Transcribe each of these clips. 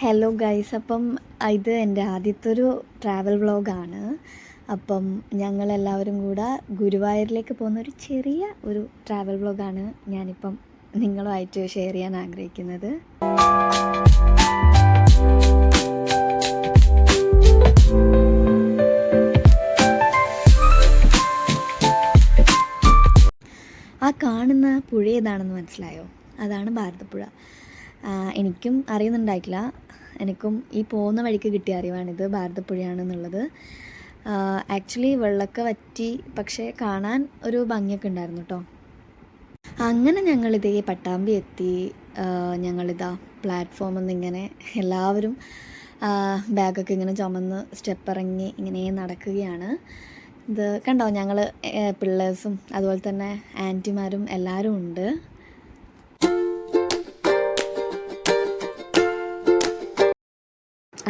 Hello guys, അപ്പം ഇത് എൻ്റെ ആദ്യത്തെ ട്രാവൽ വ്ളോഗാണ്. അപ്പം ഞങ്ങളെല്ലാവരും കൂടെ ഗുരുവായൂരിലേക്ക് പോകുന്ന ഒരു ട്രാവൽ വ്ളോഗാണ് ഞാനിപ്പം നിങ്ങളുമായിട്ട് ഷെയർ ചെയ്യാൻ ആഗ്രഹിക്കുന്നത്. ആ കാണുന്ന പുഴ ഏതാണെന്ന് മനസ്സിലായോ? അതാണ് ഭാരതപ്പുഴ. എനിക്കും അറിയുന്നുണ്ടായിട്ടില്ല. എനിക്കും ഈ പോകുന്ന വഴിക്ക് കിട്ടിയ അറിവാണിത് ഭാരതപ്പുഴയാണെന്നുള്ളത്. ആക്ച്വലി വെള്ളമൊക്കെ വറ്റി, പക്ഷേ കാണാൻ ഒരു ഭംഗിയൊക്കെ ഉണ്ടായിരുന്നു കേട്ടോ. അങ്ങനെ ഞങ്ങളിതേ പട്ടാമ്പി എത്തി. ഞങ്ങളിതാ പ്ലാറ്റ്ഫോമിൽ നിന്ന് ഇങ്ങനെ എല്ലാവരും ബാഗൊക്കെ ഇങ്ങനെ ചുമന്ന് സ്റ്റെപ്പ് ഇറങ്ങി ഇങ്ങനെ നടക്കുകയാണ്. ഇത് കണ്ടോ, ഞങ്ങൾ പിള്ളേഴ്സും അതുപോലെ തന്നെ ആൻറ്റിമാരും എല്ലാവരും ഉണ്ട്.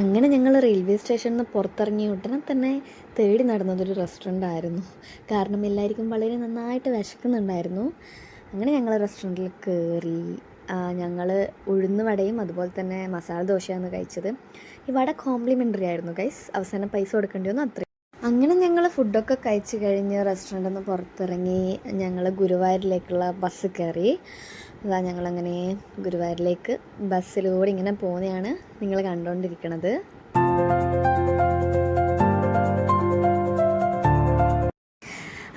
അങ്ങനെ ഞങ്ങൾ റെയിൽവേ സ്റ്റേഷനിൽ നിന്ന് പുറത്തിറങ്ങിയ ഉടനെ തന്നെ തേടി നടന്നതൊരു റെസ്റ്റോറൻ്റ് ആയിരുന്നു. കാരണം എല്ലാവർക്കും വളരെ നന്നായിട്ട് വിശക്കുന്നുണ്ടായിരുന്നു. അങ്ങനെ ഞങ്ങൾ റെസ്റ്റോറൻറ്റിൽ കയറി. ഞങ്ങൾ ഉഴുന്ന് വടയും അതുപോലെ തന്നെ മസാല ദോശയാണ് കഴിച്ചത്. ഈ വട കോംപ്ലിമെൻ്ററി ആയിരുന്നു ഗൈസ്, അവസാനം പൈസ കൊടുക്കേണ്ടി വന്നു അത്രയും. അങ്ങനെ ഞങ്ങൾ ഫുഡൊക്കെ കഴിച്ച് കഴിഞ്ഞ് റെസ്റ്റോറൻറ്റിൽ നിന്ന് പുറത്തിറങ്ങി ഞങ്ങൾ ഗുരുവായൂരിലേക്കുള്ള ബസ് കയറി. അതാ ഞങ്ങളങ്ങനെ ഗുരുവായൂരിലേക്ക് ബസ്സിലൂടെ ഇങ്ങനെ പോകുന്നതാണ് നിങ്ങൾ കണ്ടുകൊണ്ടിരിക്കുന്നത്.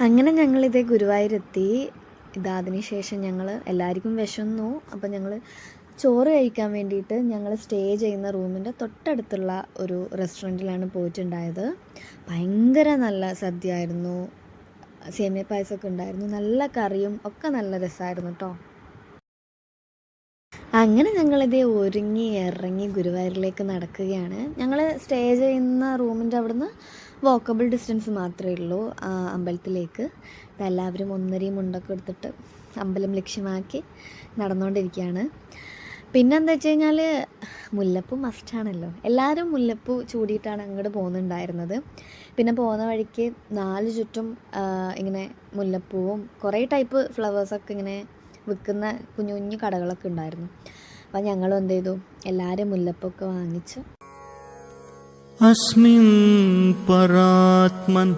അങ്ങനെ ഞങ്ങളിതേ ഗുരുവായൂരെത്തി. അതിനുശേഷം ഞങ്ങൾ എല്ലാവർക്കും വിശന്നു. അപ്പം ഞങ്ങൾ ചോറ് കഴിക്കാൻ വേണ്ടിയിട്ട് ഞങ്ങൾ സ്റ്റേ ചെയ്യുന്ന റൂമിൻ്റെ തൊട്ടടുത്തുള്ള ഒരു റെസ്റ്റോറൻറ്റിലാണ് പോയിട്ടുണ്ടായത്. ഭയങ്കര നല്ല സദ്യ ആയിരുന്നു, സേമിയ പായസമൊക്കെ ഉണ്ടായിരുന്നു, നല്ല കറിയും ഒക്കെ നല്ല രസമായിരുന്നു കേട്ടോ. അങ്ങനെ ഞങ്ങളിതേ ഒരുങ്ങി ഇറങ്ങി ഗുരുവായൂരിലേക്ക് നടക്കുകയാണ്. ഞങ്ങൾ സ്റ്റേ ചെയ്യുന്ന റൂമിൻ്റെ അവിടുന്ന് വാക്കബിൾ ഡിസ്റ്റൻസ് മാത്രമേ ഉള്ളൂ അമ്പലത്തിലേക്ക്. അപ്പം എല്ലാവരും ഒന്നരയും മുണ്ടൊക്കെ എടുത്തിട്ട് അമ്പലം ലക്ഷ്യമാക്കി നടന്നുകൊണ്ടിരിക്കുകയാണ്. പിന്നെന്താ വെച്ച് കഴിഞ്ഞാൽ മുല്ലപ്പൂ മസ്റ്റാണല്ലോ. എല്ലാവരും മുല്ലപ്പൂ ചൂടിയിട്ടാണ് അങ്ങോട്ട് പോകുന്നുണ്ടായിരുന്നത്. പിന്നെ പോകുന്ന വഴിക്ക് 4 ചുറ്റും ഇങ്ങനെ മുല്ലപ്പൂവും കുറേ ടൈപ്പ് ഫ്ലവേഴ്സൊക്കെ ഇങ്ങനെ വിൽക്കുന്ന കുഞ്ഞു കുഞ്ഞു കടകളൊക്കെ ഉണ്ടായിരുന്നു. അപ്പം ഞങ്ങളും എന്ത് ചെയ്തു, എല്ലാവരും മുല്ലപ്പൊക്കെ വാങ്ങിച്ചു. അസ്മിൻ പരാത്മൻ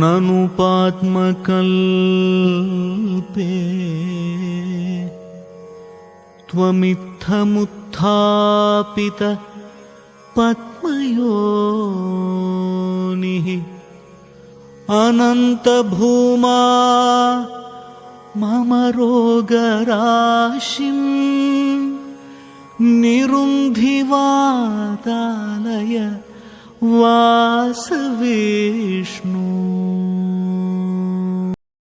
നനു പാത്മകൽപേ ത്വമിത്തമുത്ഥാപിത പത്മയോനിഃ അനന്തഭൂമാ മമ രോഗരാശിം നിരുന്ധിവാതാലയ വാസവിഷ്ണു.